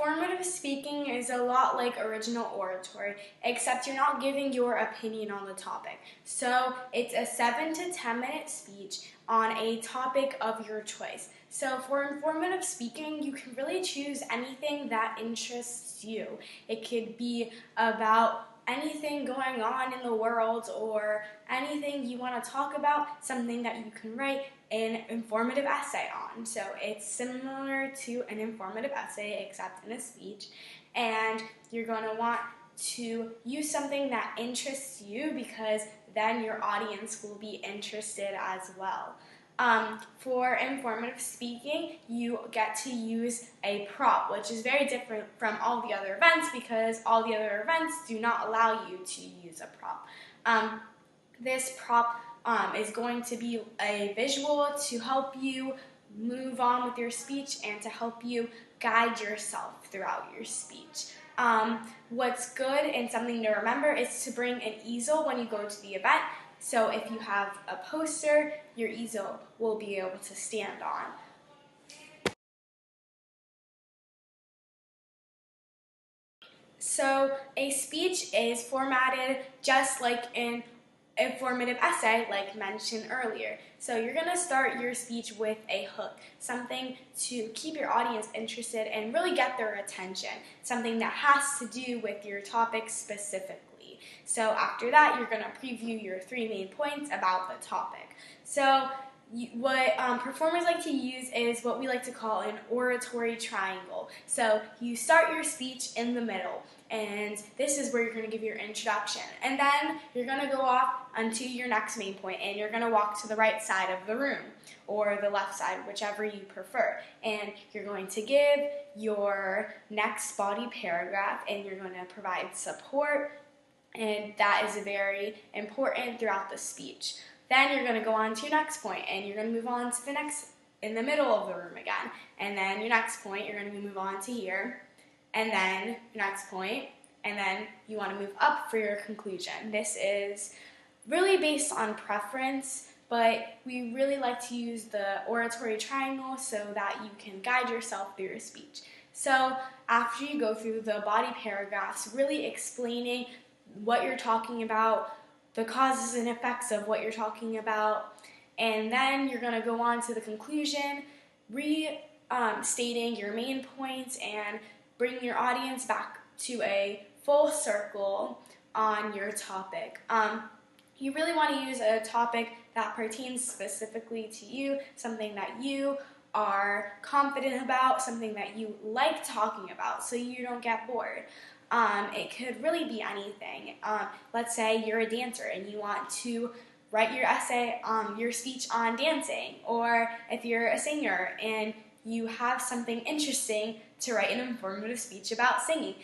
Formative speaking is a lot like original oratory, except you're not giving your opinion on the topic. So it's a 7 to 10 minute speech on a topic of your choice. So for informative speaking, you can really choose anything that interests you. It could be about anything going on in the world or anything you want to talk about, something that you can write an informative essay on. So it's similar to an informative essay except in a speech, and you're going to want to use something that interests you because then your audience will be interested as well. For informative speaking, you get to use a prop, which is very different from all the other events because all the other events do not allow you to use a prop. This prop is going to be a visual to help you move on with your speech and to help you guide yourself throughout your speech. What's good and something to remember is to bring an easel when you go to the event. So if you have a poster, your easel will be able to stand on. So a speech is formatted just like an informative essay, like mentioned earlier. So you're going to start your speech with a hook, something to keep your audience interested and really get their attention, something that has to do with your topic specifically. So after that, you're going to preview your 3 main points about the topic. So what performers like to use is what we like to call an oratory triangle. So you start your speech in the middle, and this is where you're going to give your introduction. And then you're going to go off onto your next main point, and you're going to walk to the right side of the room, or the left side, whichever you prefer. And you're going to give your next body paragraph, and you're going to provide support, and that is very important throughout the speech. Then you're going to go on to your next point, and you're going to move on to the next, in the middle of the room again. And then your next point, you're going to move on to here, and then your next point, and then you want to move up for your conclusion. This is really based on preference, but we really like to use the oratory triangle so that you can guide yourself through your speech. So after you go through the body paragraphs, really explaining what you're talking about, the causes and effects of what you're talking about, and then you're going to go on to the conclusion, stating your main points and bringing your audience back to a full circle on your topic. You really want to use a topic that pertains specifically to you, something that you are confident about, something that you like talking about so you don't get bored. It could really be anything. Let's say you're a dancer and you want to write your essay, your speech on dancing, or if you're a singer and you have something interesting to write an informative speech about singing.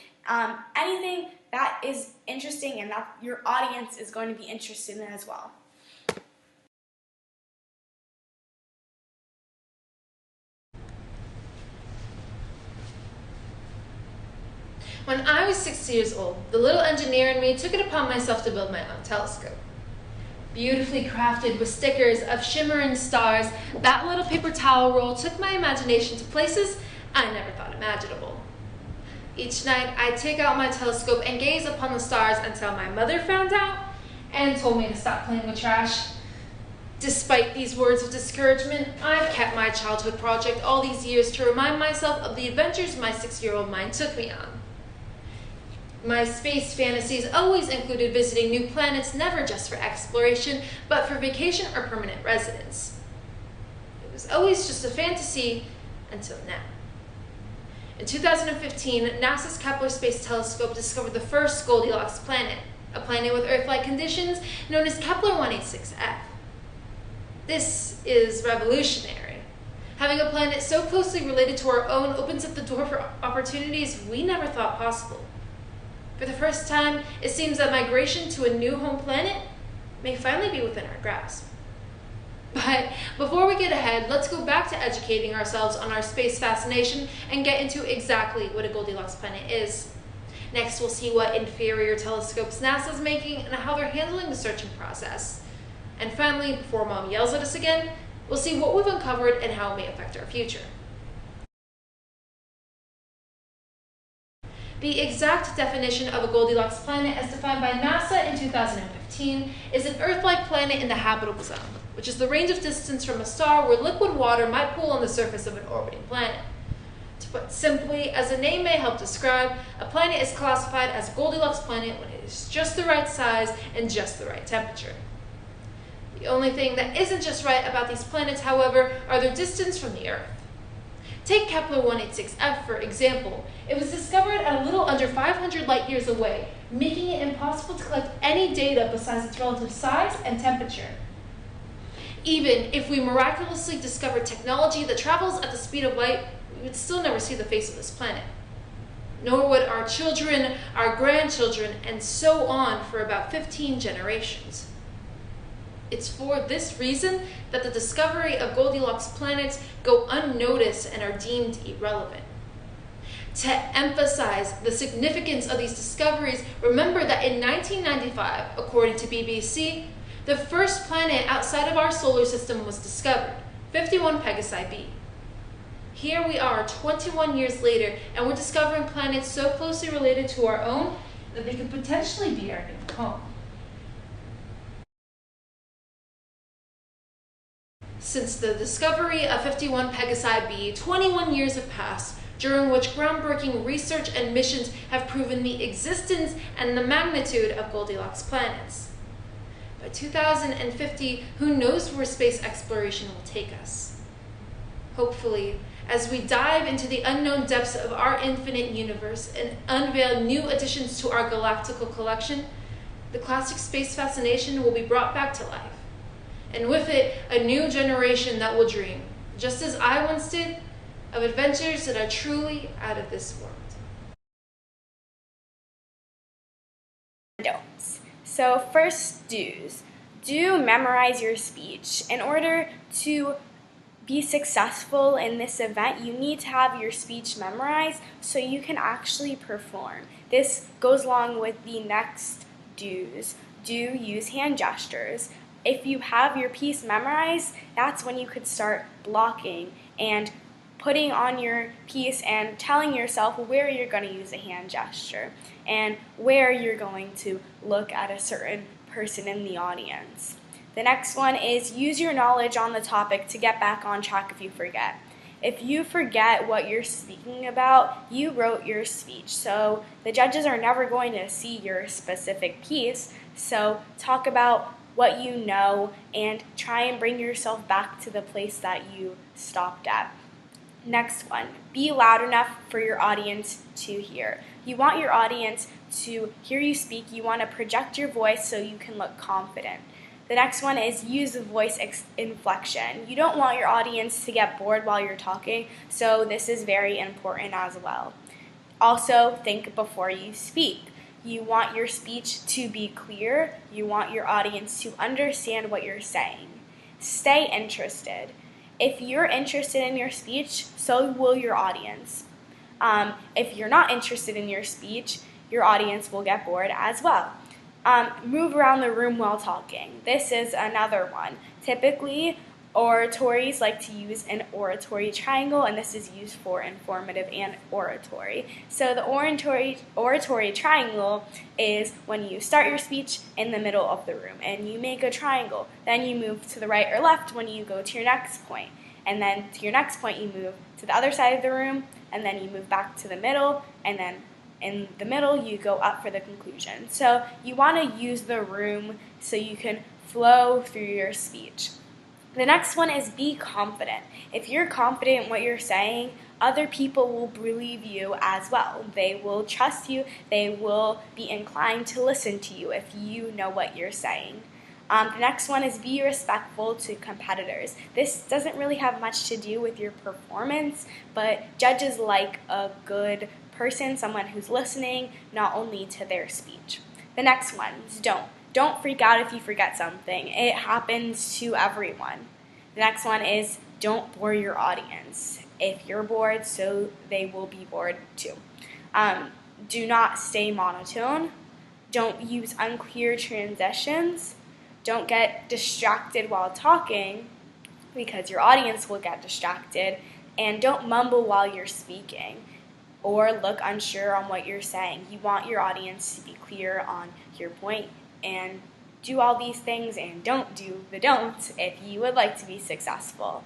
Anything that is interesting and that your audience is going to be interested in as well. When I was 6 years old, the little engineer in me took it upon myself to build my own telescope. Beautifully crafted with stickers of shimmering stars, that little paper towel roll took my imagination to places I never thought imaginable. Each night, I'd take out my telescope and gaze upon the stars until my mother found out and told me to stop playing with trash. Despite these words of discouragement, I've kept my childhood project all these years to remind myself of the adventures my 6-year-old mind took me on. My space fantasies always included visiting new planets, never just for exploration, but for vacation or permanent residence. It was always just a fantasy until now. In 2015, NASA's Kepler Space Telescope discovered the first Goldilocks planet, a planet with Earth-like conditions known as Kepler 186f. This is revolutionary. Having a planet so closely related to our own opens up the door for opportunities we never thought possible. For the first time, it seems that migration to a new home planet may finally be within our grasp. But before we get ahead, let's go back to educating ourselves on our space fascination and get into exactly what a Goldilocks planet is. Next, we'll see what inferior telescopes NASA's making and how they're handling the searching process. And finally, before Mom yells at us again, we'll see what we've uncovered and how it may affect our future. The exact definition of a Goldilocks planet, as defined by NASA in 2015, is an Earth-like planet in the habitable zone, which is the range of distance from a star where liquid water might pool on the surface of an orbiting planet. To put simply, as the name may help describe, a planet is classified as a Goldilocks planet when it is just the right size and just the right temperature. The only thing that isn't just right about these planets, however, are their distance from the Earth. Take Kepler 186f, for example. It was discovered at a little under 500 light years away, making it impossible to collect any data besides its relative size and temperature. Even if we miraculously discovered technology that travels at the speed of light, we would still never see the face of this planet. Nor would our children, our grandchildren, and so on for about 15 generations. It's for this reason that the discovery of Goldilocks planets go unnoticed and are deemed irrelevant. To emphasize the significance of these discoveries, remember that in 1995, according to BBC, the first planet outside of our solar system was discovered, 51 Pegasi b. Here we are 21 years later, and we're discovering planets so closely related to our own that they could potentially be our new home. Since the discovery of 51 Pegasi b, 21 years have passed, during which groundbreaking research and missions have proven the existence and the magnitude of Goldilocks planets. By 2050, who knows where space exploration will take us? Hopefully, as we dive into the unknown depths of our infinite universe and unveil new additions to our galactical collection, the classic space fascination will be brought back to life. And with it, a new generation that will dream, just as I once did, of adventures that are truly out of this world. Don'ts. So first, do's. Do memorize your speech. In order to be successful in this event, you need to have your speech memorized so you can actually perform. This goes along with the next do's. Do use hand gestures. If you have your piece memorized, that's when you could start blocking and putting on your piece and telling yourself where you're going to use a hand gesture and where you're going to look at a certain person in the audience. The next one is use your knowledge on the topic to get back on track if you forget. If you forget what you're speaking about, you wrote your speech, so the judges are never going to see your specific piece, so talk about what you know and try and bring yourself back to the place that you stopped at. Next one, be loud enough for your audience to hear. You want your audience to hear you speak. You want to project your voice so you can look confident. The next one is use voice inflection. You don't want your audience to get bored while you're talking, so this is very important as well. Also, think before you speak. You want your speech to be clear. You want your audience to understand what you're saying. Stay interested. If you're interested in your speech, so will your audience. If you're not interested in your speech, your audience will get bored as well. Move around the room while talking. This is another one. Typically, oratories like to use an oratory triangle, and this is used for informative and oratory. So the oratory triangle is when you start your speech in the middle of the room, and you make a triangle. Then you move to the right or left when you go to your next point. And then to your next point, you move to the other side of the room, and then you move back to the middle, and then in the middle, you go up for the conclusion. So you want to use the room so you can flow through your speech. The next one is be confident. If you're confident in what you're saying, other people will believe you as well. They will trust you. They will be inclined to listen to you if you know what you're saying. The next one is be respectful to competitors. This doesn't really have much to do with your performance, but judges like a good person, someone who's listening, not only to their speech. The next one is don't. Don't freak out if you forget something. It happens to everyone. The next one is don't bore your audience. If you're bored, so they will be bored too. Do not stay monotone. Don't use unclear transitions. Don't get distracted while talking because your audience will get distracted. And don't mumble while you're speaking. or look unsure on what you're saying. You want your audience to be clear on your point, and do all these things and don't do the don'ts if you would like to be successful.